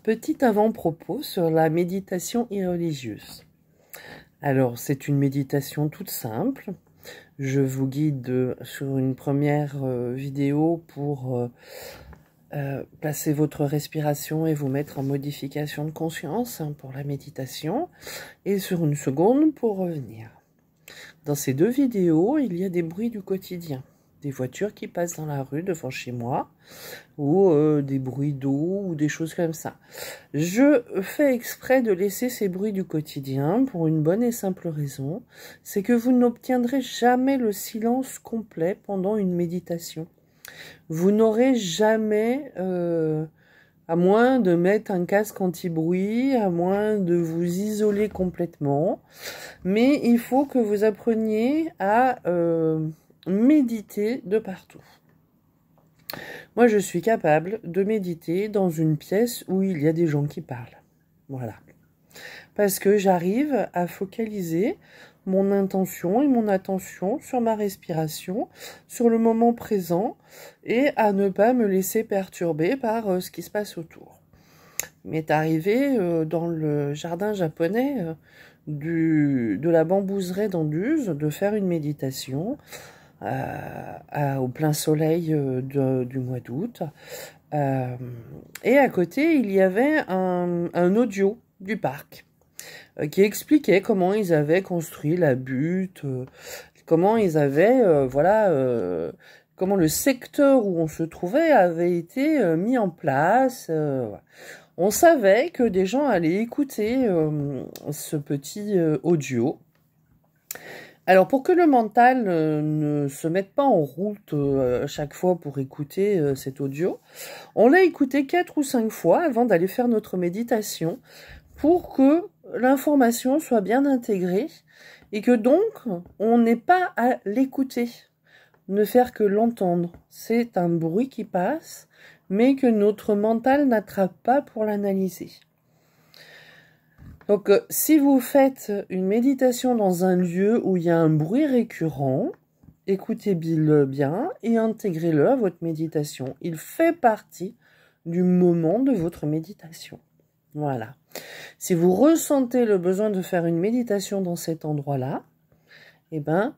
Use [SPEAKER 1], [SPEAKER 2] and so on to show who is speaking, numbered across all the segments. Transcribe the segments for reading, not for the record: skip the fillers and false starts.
[SPEAKER 1] Petit avant-propos sur la méditation irreligieuse. Alors, c'est une méditation toute simple. Je vous guide sur une première vidéo pour placer votre respiration et vous mettre en modification de conscience pour la méditation. Et sur une seconde pour revenir. Dans ces deux vidéos, il y a des bruits du quotidien. Des voitures qui passent dans la rue devant chez moi, ou des bruits d'eau, ou des choses comme ça. Je fais exprès de laisser ces bruits du quotidien pour une bonne et simple raison, c'est que vous n'obtiendrez jamais le silence complet pendant une méditation. Vous n'aurez jamais, à moins de mettre un casque anti-bruit, à moins de vous isoler complètement, mais il faut que vous appreniez à méditer de partout. Moi, je suis capable de méditer dans une pièce où il y a des gens qui parlent. Voilà. Parce que j'arrive à focaliser mon intention et mon attention sur ma respiration, sur le moment présent, et à ne pas me laisser perturber par ce qui se passe autour. Il m'est arrivé dans le jardin japonais de la bambouseraie d'Anduze de faire une méditation au plein soleil du mois d'août. Et à côté, il y avait un audio du parc qui expliquait comment ils avaient construit la butte, comment ils avaient, comment le secteur où on se trouvait avait été mis en place. On savait que des gens allaient écouter ce petit audio. Alors, pour que le mental ne se mette pas en route à chaque fois pour écouter cet audio, on l'a écouté 4 ou 5 fois avant d'aller faire notre méditation pour que l'information soit bien intégrée et que donc, on n'ait pas à l'écouter, ne faire que l'entendre. C'est un bruit qui passe, mais que notre mental n'attrape pas pour l'analyser. Donc, si vous faites une méditation dans un lieu où il y a un bruit récurrent, écoutez-le bien et intégrez-le à votre méditation. Il fait partie du moment de votre méditation. Voilà. Si vous ressentez le besoin de faire une méditation dans cet endroit-là, eh ben,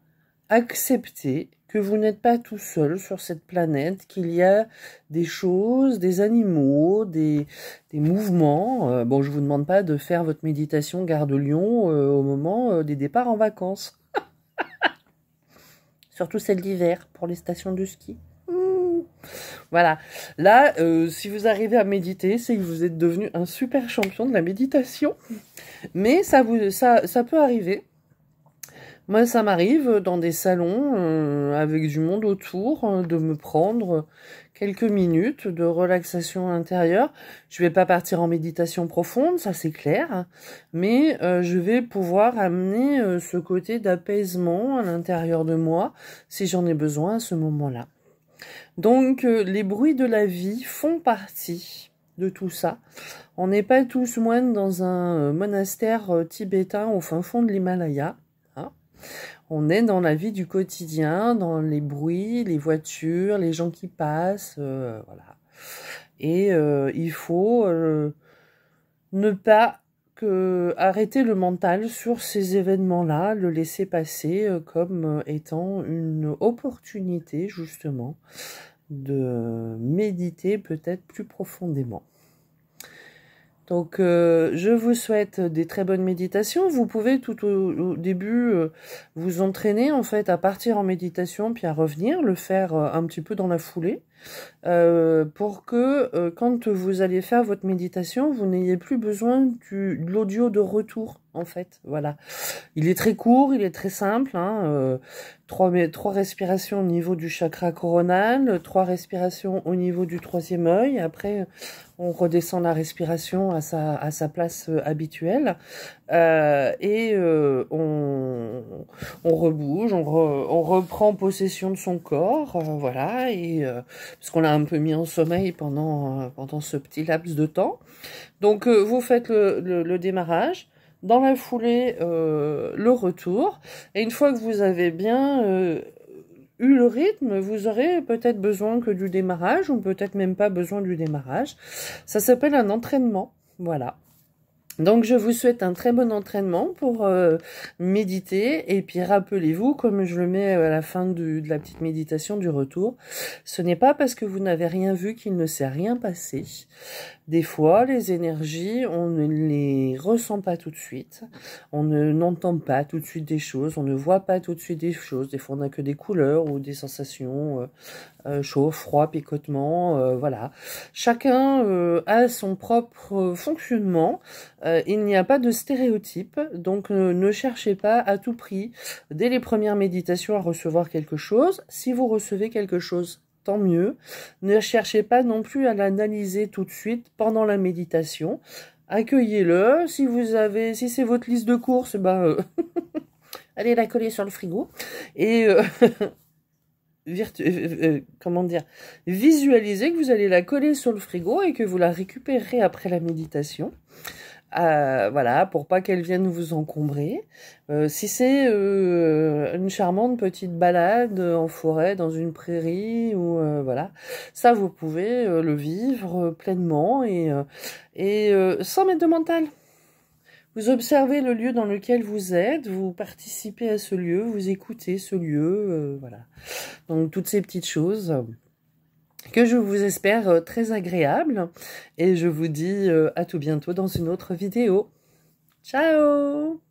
[SPEAKER 1] acceptez que vous n'êtes pas tout seul sur cette planète, qu'il y a des choses, des animaux, des mouvements. Bon, je vous demande pas de faire votre méditation Gare de Lyon au moment des départs en vacances. Surtout celle d'hiver, pour les stations de ski. Voilà. Là, si vous arrivez à méditer, c'est que vous êtes devenu un super champion de la méditation. Mais ça peut arriver. Moi, ça m'arrive dans des salons avec du monde autour de me prendre quelques minutes de relaxation intérieure. Je vais pas partir en méditation profonde, ça c'est clair, mais je vais pouvoir amener ce côté d'apaisement à l'intérieur de moi si j'en ai besoin à ce moment-là. Donc, les bruits de la vie font partie de tout ça. On n'est pas tous moines dans un monastère tibétain au fin fond de l'Himalaya. On est dans la vie du quotidien, dans les bruits, les voitures, les gens qui passent, voilà. Et il faut ne pas arrêter le mental sur ces événements-là, le laisser passer comme étant une opportunité, justement, de méditer peut-être plus profondément. Donc, je vous souhaite des très bonnes méditations. Vous pouvez tout au début vous entraîner en fait à partir en méditation puis à revenir, le faire un petit peu dans la foulée, pour que quand vous allez faire votre méditation, vous n'ayez plus besoin de l'audio de retour en fait. Voilà. Il est très court, il est très simple. 3 respirations au niveau du chakra coronal, 3 respirations au niveau du 3e œil. Après, on redescend la respiration à sa place habituelle et on rebouge, on reprend possession de son corps, voilà, et parce qu'on l'a un peu mis en sommeil pendant ce petit laps de temps. Donc vous faites le démarrage. Dans la foulée, le retour. Et une fois que vous avez bien eu le rythme, vous aurez peut-être besoin que du démarrage, ou peut-être même pas besoin du démarrage. Ça s'appelle un entraînement. Voilà. Donc, je vous souhaite un très bon entraînement pour méditer. Et puis, rappelez-vous, comme je le mets à la fin de la petite méditation du retour, ce n'est pas parce que vous n'avez rien vu qu'il ne s'est rien passé. Des fois, les énergies, on ne les ressent pas tout de suite. On n'entend pas tout de suite des choses. On ne voit pas tout de suite des choses. Des fois, on n'a que des couleurs ou des sensations chaud, froid, picotement, voilà. Chacun a son propre fonctionnement. Il n'y a pas de stéréotype, donc ne cherchez pas à tout prix, dès les premières méditations, à recevoir quelque chose. Si vous recevez quelque chose, tant mieux. Ne cherchez pas non plus à l'analyser tout de suite pendant la méditation. Accueillez-le. Si c'est votre liste de courses, allez la coller sur le frigo. Et comment dire, visualisez que vous allez la coller sur le frigo et que vous la récupérerez après la méditation. Voilà, pour pas qu'elle vienne vous encombrer. Si c'est une charmante petite balade en forêt, dans une prairie, ou voilà, ça vous pouvez le vivre pleinement et sans mettre de mental. Vous observez le lieu dans lequel vous êtes, vous participez à ce lieu, vous écoutez ce lieu, voilà. Donc toutes ces petites choses que je vous espère très agréables. Et je vous dis à tout bientôt dans une autre vidéo. Ciao!